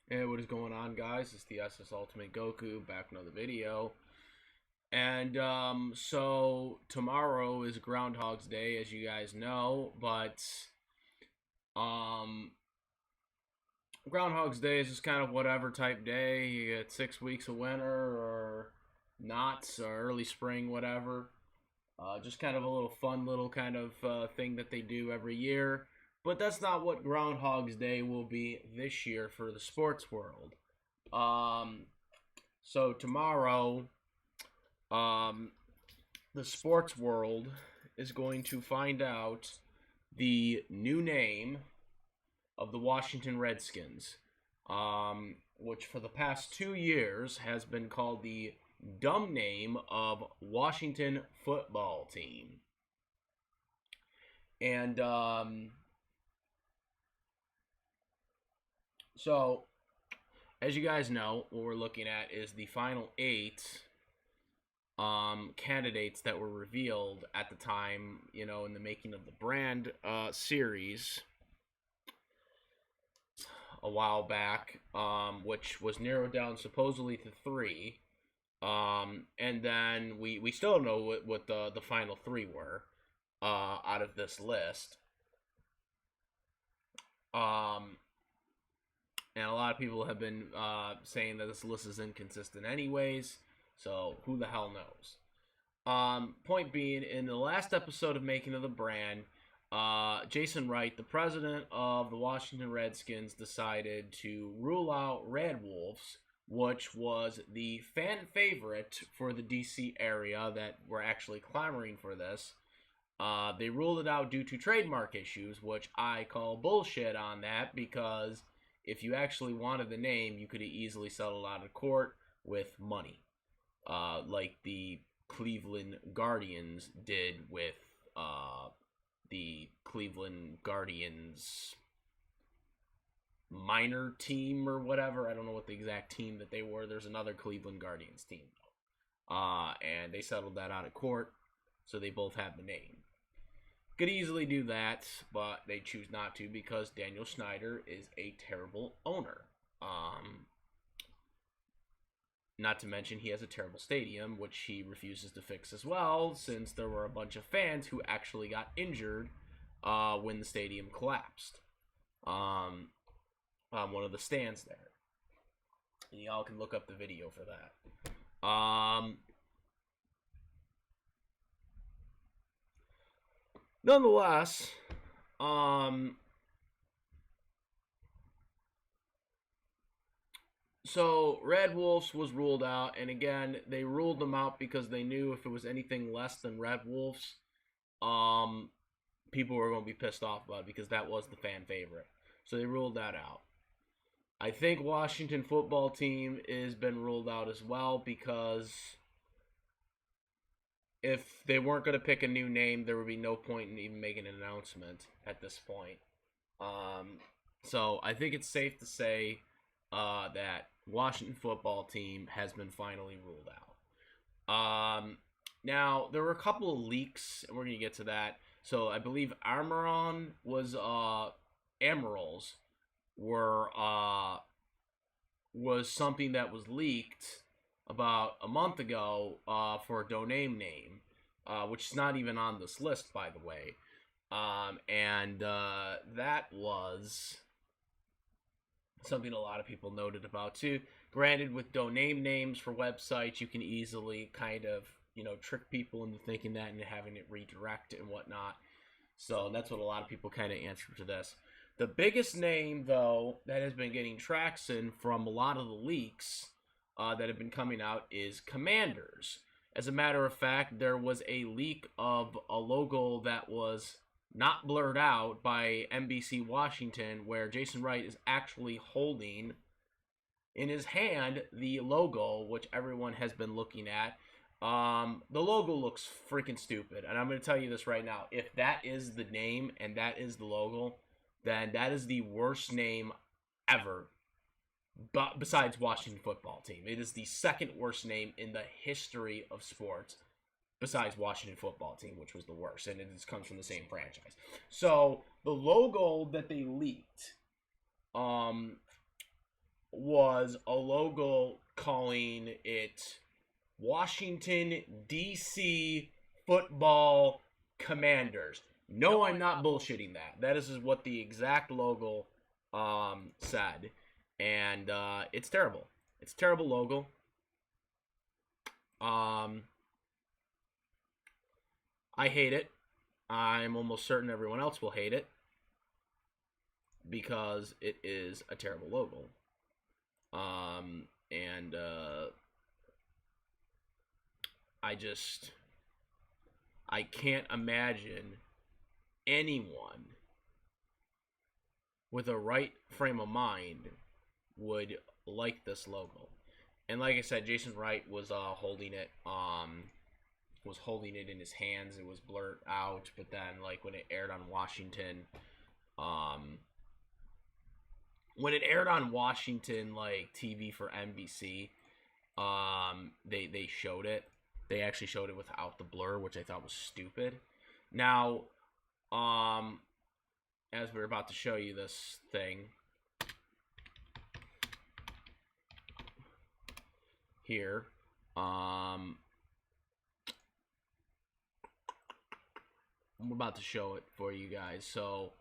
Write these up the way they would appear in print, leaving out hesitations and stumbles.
Hey, what is going on, guys? It's the SS Ultimate Goku back with another video. And so tomorrow is Groundhogs Day, as you guys know, but um, Groundhogs Day is just kind of whatever type day. You get 6 weeks of winter or not, or early spring, whatever. Just kind of a little fun little kind of thing that they do every year. But that's not what Groundhogs Day will be this year for the sports world. Um, so tomorrow, um, the sports world is going to find out the new name of the Washington Redskins, which for the past 2 years has been called the dumb name of Washington Football Team. And so, as you guys know, what we're looking at is the final eight candidates that were revealed at the time, in the making of the brand series a while back, which was narrowed down supposedly to three. And then we still don't know what the final three were out of this list. Um, and a lot of people have been saying that this list is inconsistent, anyways. So who the hell knows? Point being, in the last episode of Making of the Brand, Jason Wright, the president of the Washington Redskins, decided to rule out Red Wolves, which was the fan favorite for the DC area that were actually clamoring for this. They ruled it out due to trademark issues, which I call bullshit on that, because if you actually wanted the name, you could have easily settled out of court with money, like the Cleveland Guardians did with the Cleveland Guardians minor team or whatever. I don't know what the exact team that they were. There's another Cleveland Guardians team, and they settled that out of court, so they both have the name. Could easily do that, but they choose not to because Daniel Schneider is a terrible owner. Not to mention he has a terrible stadium, which he refuses to fix as well, since there were a bunch of fans who actually got injured when the stadium collapsed on one of the stands there. And y'all can look up the video for that. Nonetheless, so Red Wolves was ruled out, and again, they ruled them out because they knew if it was anything less than Red Wolves, um, people were going to be pissed off about it because that was the fan favorite. So they ruled that out. I think Washington Football Team has been ruled out as well because if they weren't going to pick a new name, there would be no point in even making an announcement at this point. So I think it's safe to say that Washington Football Team has been finally ruled out. Now, there were a couple of leaks, and we're going to get to that. So I believe Amarals was something that was leaked about a month ago for a domain name, which is not even on this list, by the way. And that was something a lot of people noted about too. Granted, with domain names for websites, you can easily kind of trick people into thinking that and having it redirect and whatnot. So that's what a lot of people kind of answer to this. The biggest name, though, that has been getting traction from a lot of the leaks that have been coming out is Commanders. As a matter of fact, there was a leak of a logo that was not blurred out by NBC Washington, where Jason Wright is actually holding in his hand the logo, which everyone has been looking at. The logo looks freaking stupid, and I'm going to tell you this right now. If that is the name and that is the logo, then that is the worst name ever, but besides Washington Football Team. It is the second worst name in the history of sports, besides Washington Football Team, which was the worst, and it just comes from the same franchise. So the logo that they leaked, was a logo calling it Washington, D.C. Football Commanders. No, I'm not bullshitting that. That is what the exact logo said. And it's terrible. It's a terrible logo. I hate it. I'm almost certain everyone else will hate it because it is a terrible logo. And I can't imagine anyone with a right frame of mind would like this logo. And like I said, Jason Wright was holding it in his hands. It was blurred out, but then like when it aired on Washington like TV for NBC, they showed it. They actually showed it without the blur, which I thought was stupid. Now, as we're about to show you this thing here, I'm about to show it for you guys. So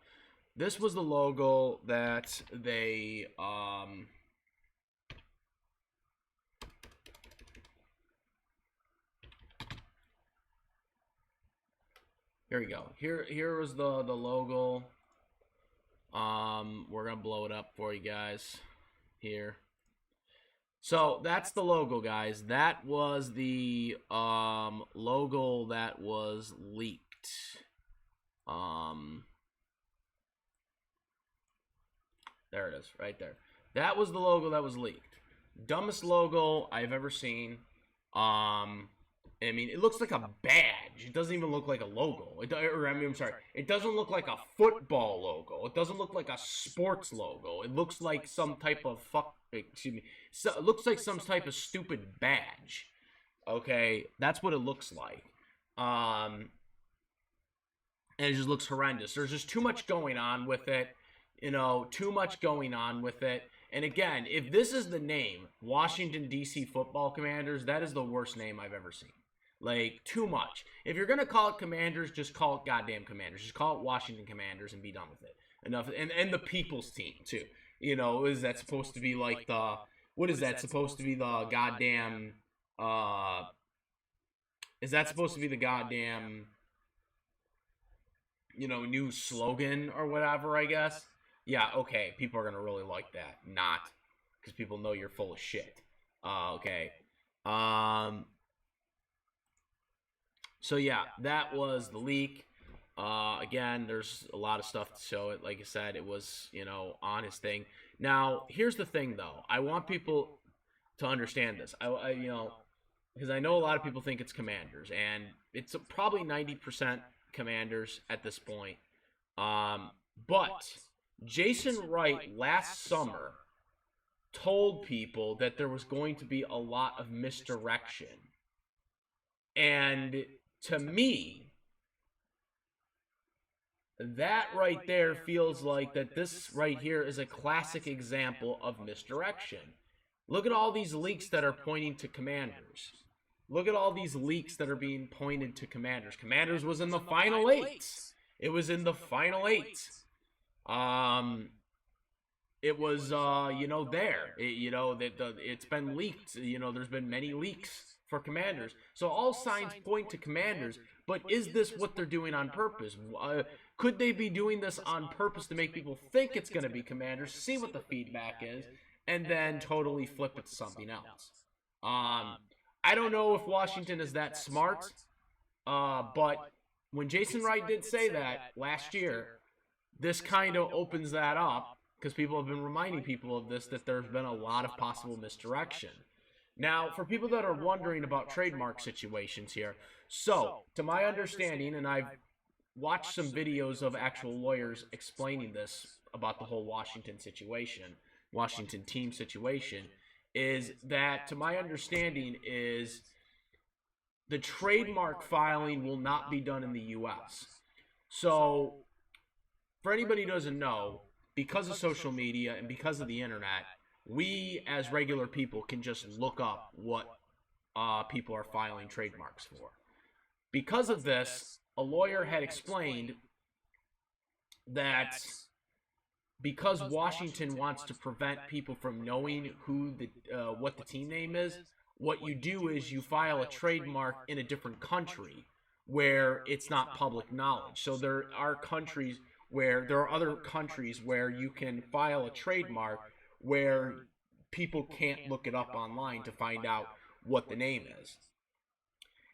this was the logo that they here we go. Here was the logo. We're gonna blow it up for you guys here. So that's the logo, guys. That was the logo that was leaked. There it is, right there. That was the logo that was leaked. Dumbest logo I've ever seen. I mean, it looks like a badge. It doesn't even look like a logo. I'm sorry. It doesn't look like a football logo. It doesn't look like a sports logo. It looks like some type of it looks like some type of stupid badge. Okay, that's what it looks like. And it just looks horrendous. There's just too much going on with it. Too much going on with it. And again, if this is the name, Washington, D.C. Football Commanders, that is the worst name I've ever seen. Like, too much. If you're going to call it Commanders, just call it goddamn Commanders. Just call it Washington Commanders and be done with it. Enough. And the people's team, too. Is that supposed to be like the... What is that supposed to be the goddamn... Is that supposed to be the goddamn... new slogan or whatever, I guess? Yeah, okay. People are going to really like that. Not. Because people know you're full of shit. Okay. So yeah, that was the leak. Again, there's a lot of stuff to show it. Like I said, it was, honest thing. Now, here's the thing, though. I want people to understand this. Because I know a lot of people think it's Commanders, and it's probably 90% Commanders at this point. But Jason Wright last summer told people that there was going to be a lot of misdirection. And to me, that right there feels like that this right here is a classic example of misdirection. Look at all these leaks that are pointing to Commanders. Look at all these leaks that are being pointed to Commanders. Commanders was in the final eights. It was in the final eights. It was, there. It's been leaked. There's been many leaks for Commanders. So all signs point to Commanders, but is this what they're doing on purpose? Could they be doing this on purpose to make people think it's going to be Commanders, see what the feedback is, and then totally flip it to something else? I don't know if Washington is that smart, but when Jason Wright did say that last year, this kind of opens that up, because people have been reminding people of this, that there's been a lot of possible misdirection. Now, for people that are wondering about trademark situations here, so, to my understanding, and I've watched some videos of actual lawyers explaining this about the whole Washington team situation, is that, to my understanding, is the trademark filing will not be done in the U.S. So, for anybody who doesn't know, because of social media and because of the internet, we as regular people can just look up what people are filing trademarks for. Because of this, a lawyer had explained that because Washington wants to prevent people from knowing what the team name is, what you do is you file a trademark in a different country where it's not public knowledge. So there are other countries where you can file a trademark where people can't look it up online to find out what the name is.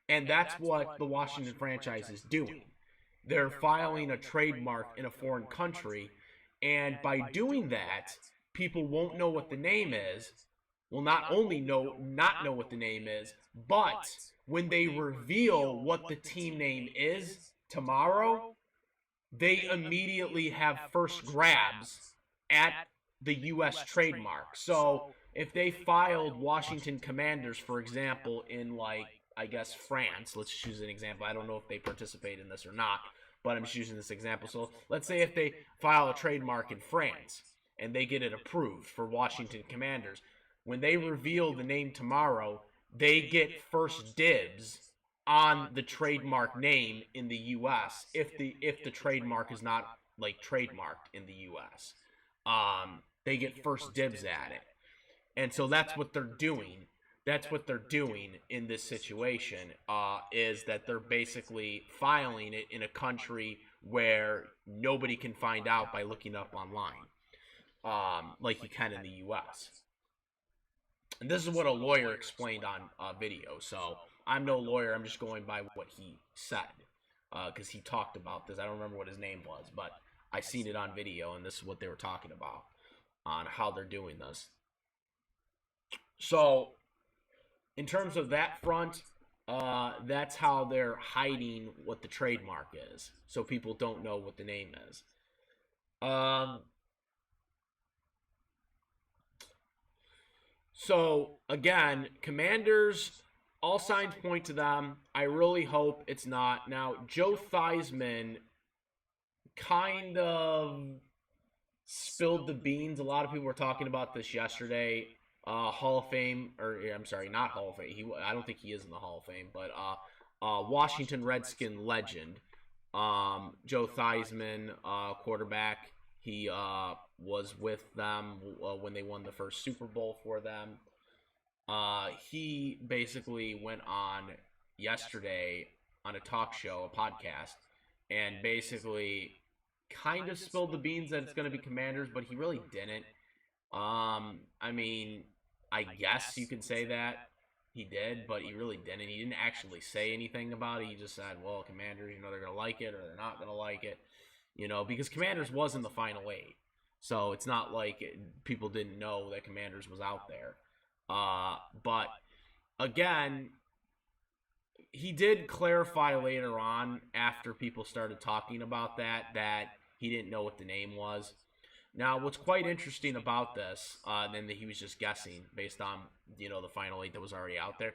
And that's what the Washington franchise is doing. They're filing a trademark in a foreign country, and by doing that, people won't know what the name is. Will not only not know what the name is, but when they reveal what the team name is tomorrow, they immediately have first grabs at the U.S. trademark. So if they filed Washington Commanders, for example, in I guess France, let's choose an example. I don't know if they participate in this or not, but I'm just using this example. So let's say if they file a trademark in France and they get it approved for Washington Commanders, when they reveal the name tomorrow, they get first dibs on the trademark name in the U.S. if the trademark is not trademarked in the U.S. They get first dibs at it, and so that's what they're doing. That's what they're doing in this situation, is that they're basically filing it in a country where nobody can find out by looking up online, like you can in the U.S. And this is what a lawyer explained on video. So I'm no lawyer. I'm just going by what he said, because he talked about this. I don't remember what his name was, but I seen it on video, and this is what they were talking about on how they're doing this. So in terms of that front, that's how they're hiding what the trademark is, so people don't know what the name is. So again, Commanders, all signs point to them. I really hope it's not. Now, Joe Theismann kind of spilled the beans. A lot of people were talking about this yesterday. Hall of Fame, or I'm sorry, not Hall of Fame. I don't think he is in the Hall of Fame, but Washington Redskin legend, Joe Theismann, quarterback. He was with them when they won the first Super Bowl for them. He basically went on yesterday on a talk show, a podcast, and basically kind of spilled the beans that it's going to be Commanders, but he really didn't. I mean, I guess you could say that he did, but he really didn't. He didn't actually say anything about it. He just said, well, Commanders, they're going to like it or they're not going to like it, because Commanders was in the final 8. So it's not like people didn't know that Commanders was out there. But again, he did clarify later on after people started talking about that he didn't know what the name was. Now, what's quite interesting about this, and that he was just guessing based on, the final 8 that was already out there.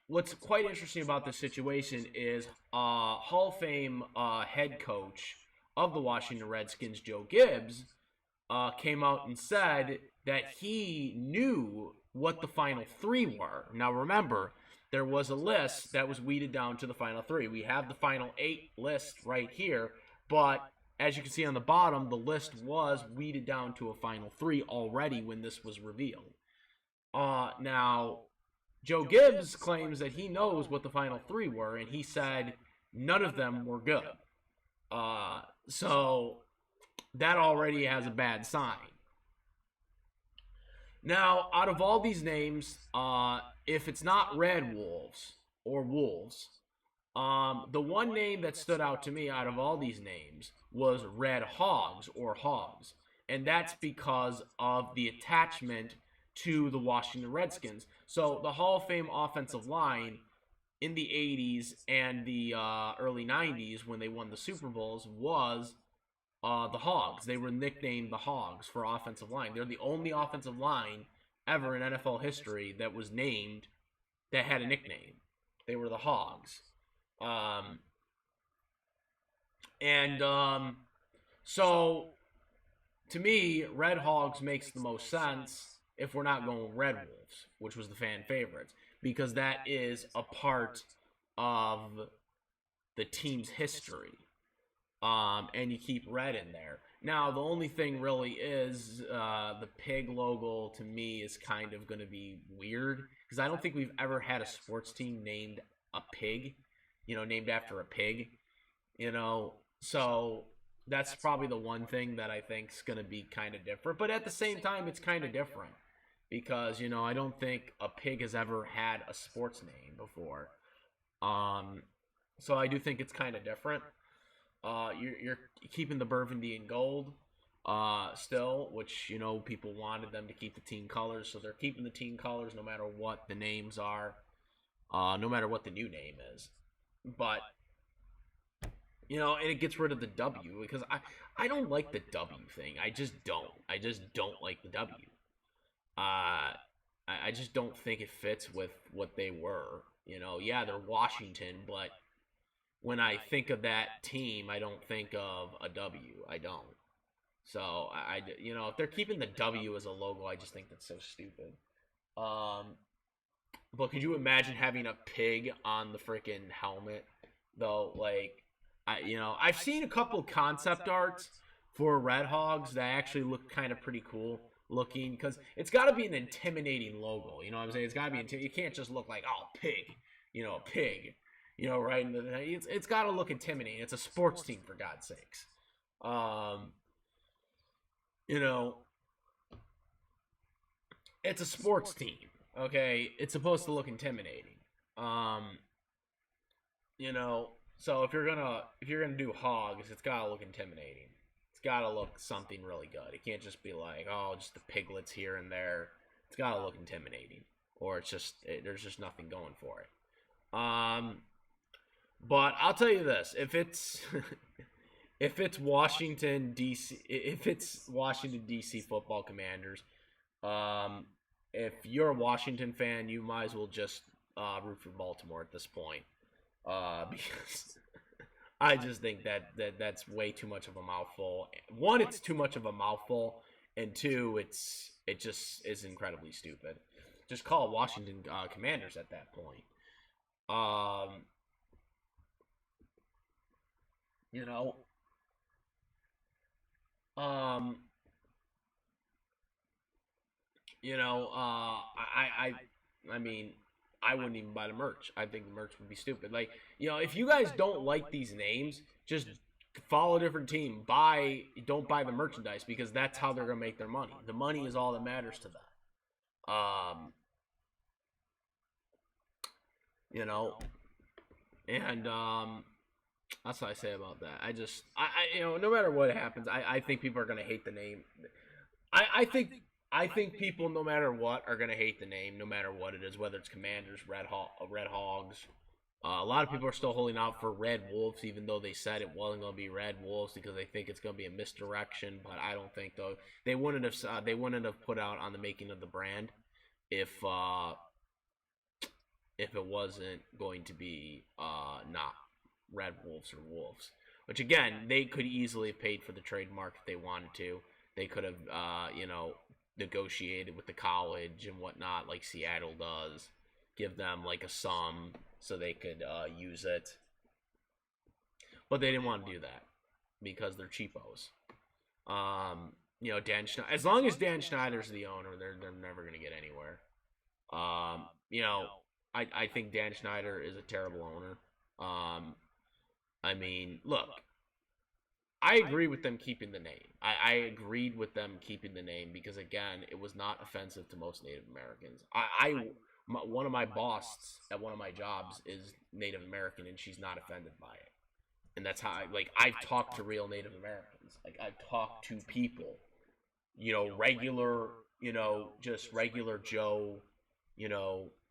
What's quite interesting about this situation is Hall of Fame head coach of the Washington Redskins, Joe Gibbs, came out and said that he knew what the final 3 were. Now, remember, there was a list that was weeded down to the final 3. We have the final 8 list right here, but as you can see on the bottom, the list was weeded down to a final 3 already when this was revealed. Now, Joe Gibbs claims that he knows what the final 3 were, and he said none of them were good. So that already has a bad sign. Now, out of all these names, if it's not Red Wolves or Wolves, the one name that stood out to me out of all these names was Red Hogs or Hogs. And that's because of the attachment to the Washington Redskins. So the Hall of Fame offensive line in the 80s and the early 90s when they won the Super Bowls was the Hogs. They were nicknamed the Hogs for offensive line. They're the only offensive line ever in NFL history that was named that had a nickname. They were the Hogs. So to me, Red Hogs makes the most sense if we're not going Red Wolves, which was the fan favorites, because that is a part of the team's history. And you keep red in there. Now, the only thing really is the pig logo to me is kind of going to be weird because I don't think we've ever had a sports team named a pig, named after a pig, so that's probably the one thing that I think is going to be kind of different. But at the same time, it's kind of different because, I don't think a pig has ever had a sports name before. So I do think it's kind of different. You're keeping the burgundy and gold still, which people wanted them to keep the team colors, so they're keeping the team colors no matter what the names are, no matter what the new name is. But and it gets rid of the W because I don't like the W thing. I just don't like the W. I just don't think it fits with what they were. Yeah, they're Washington, but when I think of that team, I don't think of a W. I don't. So if they're keeping the W as a logo, I just think that's so stupid. But could you imagine having a pig on the freaking helmet though? Like, I've seen a couple concept arts for Red Hogs that actually look kind of pretty cool looking because it's got to be an intimidating logo. You know what I'm saying? It's got to be. You can't just look like pig. A pig. Right? It's got to look intimidating. It's a sports team, for God's sakes. It's a sports team. Okay, it's supposed to look intimidating. So if you're gonna do hogs, it's gotta look intimidating. It's gotta look something really good. It can't just be like, just the piglets here and there. It's gotta look intimidating, or there's just nothing going for it. But I'll tell you this: if it's Washington DC football Commanders, if you're a Washington fan, you might as well just root for Baltimore at this point, because I just think that's way too much of a mouthful. One, it's too much of a mouthful, and two, it just is incredibly stupid. Just call Washington Commanders at that point. I mean, I wouldn't even buy the merch. I think the merch would be stupid. Like, if you guys don't like these names, just follow a different team. Don't buy the merchandise because that's how they're gonna make their money. The money is all that matters to them. And that's what I say about that. No matter what happens, I think people are gonna hate the name. I think people, no matter what, are gonna hate the name, no matter what it is, whether it's Commanders, Red Hogs. A lot of people are still holding out for Red Wolves, even though they said it wasn't gonna be Red Wolves because they think it's gonna be a misdirection. But I don't think though they wouldn't have put out on the making of the brand if it wasn't going to be not Red Wolves or Wolves. Which again, they could easily have paid for the trademark if they wanted to. They could have negotiated with the college and whatnot, like Seattle does, give them like a sum so they could use it. But they didn't want to do that because they're cheapos. Dan Schneider, as long as Dan Schneider's the owner, they're never gonna get anywhere. I think Dan Schneider is a terrible owner. Look, I agree with them keeping the name. I agreed with them keeping the name because, again, it was not offensive to most Native Americans. One of my bosses at one of my jobs is Native American, and she's not offended by it. And that's how I've talked to real Native Americans. I've talked to people, regular, just regular Joe,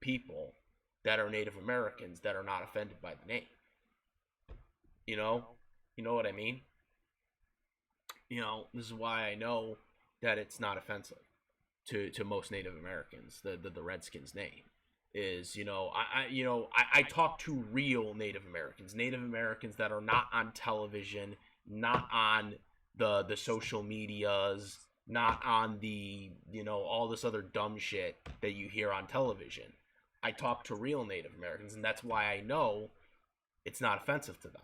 people that are Native Americans that are not offended by the name. You know what I mean? This is why I know that it's not offensive to most Native Americans. The Redskins name is, I talk to real Native Americans that are not on television, not on the social medias, not on the, all this other dumb shit that you hear on television. I talk to real Native Americans, and that's why I know it's not offensive to them.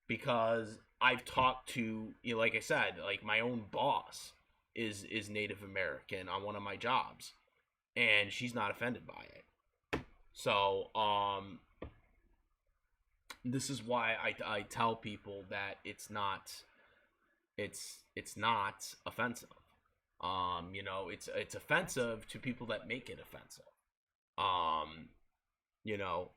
Because I've talked to, like I said, like my own boss is Native American on one of my jobs, and she's not offended by it. So, this is why I tell people that it's not offensive. It's offensive to people that make it offensive. You know,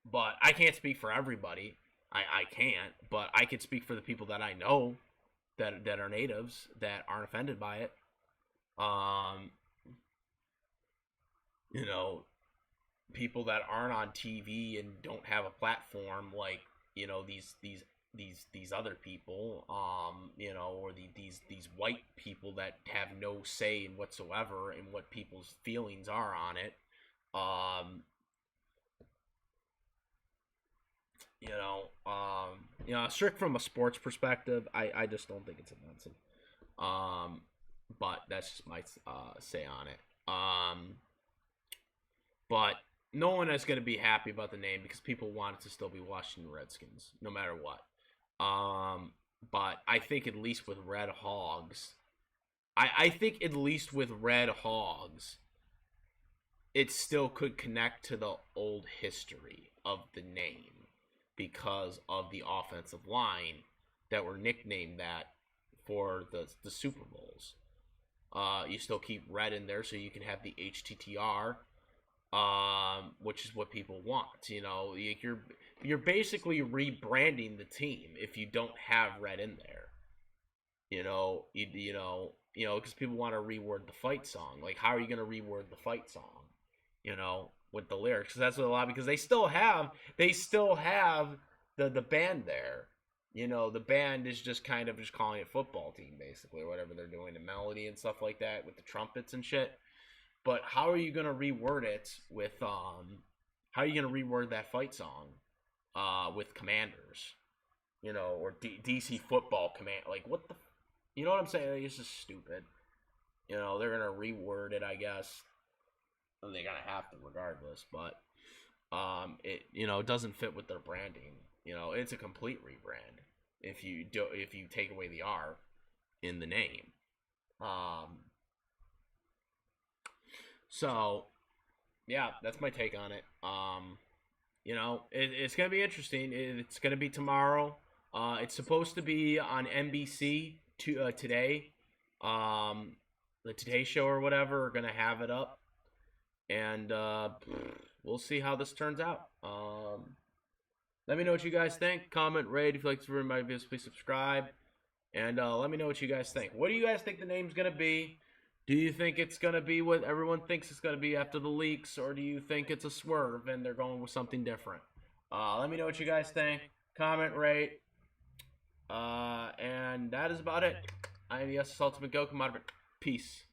but I can't speak for everybody. I can't, but I could speak for the people that I know that are natives that aren't offended by it. Um, you know, People that aren't on TV and don't have a platform like, these other people, or these white people that have no say in whatsoever in what people's feelings are on it. Strict from a sports perspective, I just don't think it's offensive. But that's just my say on it. But no one is going to be happy about the name because people want it to still be Washington Redskins, no matter what. But I think at least with Red Hogs, I think at least with Red Hogs, it still could connect to the old history of the name because of the offensive line that were nicknamed that for the Super Bowls. You still keep red in there so you can have the HTTR, which is what people want. You're basically rebranding the team if you don't have red in there. Because people want to reword the fight song. Like, how are you going to reword the fight song? With the lyrics, because that's what a lot, because they still have the band there. The band is just kind of just calling it football team basically, or whatever they're doing, the melody and stuff like that with the trumpets and shit. But how are you gonna reword it with how are you gonna reword that fight song with Commanders, or DC football command? Like, what the, you know what I'm saying? Like, it's just stupid. They're gonna reword it, I guess. And they're gonna have to regardless, but it doesn't fit with their branding. It's a complete rebrand if you take away the R in the name. So yeah, that's my take on it. It's gonna be interesting. It's gonna be tomorrow. It's supposed to be on NBC today. The Today Show or whatever are gonna have it up, and we'll see how this turns out. Let me know what you guys think. Comment, rate. If you like this video, my videos, please subscribe. And let me know what you guys think. What do you guys think the name's going to be? Do you think it's going to be what everyone thinks it's going to be after the leaks? Or do you think it's a swerve and they're going with something different? Let me know what you guys think. Comment, rate. And that is about it. I am the SS Ultimate Goku. Peace.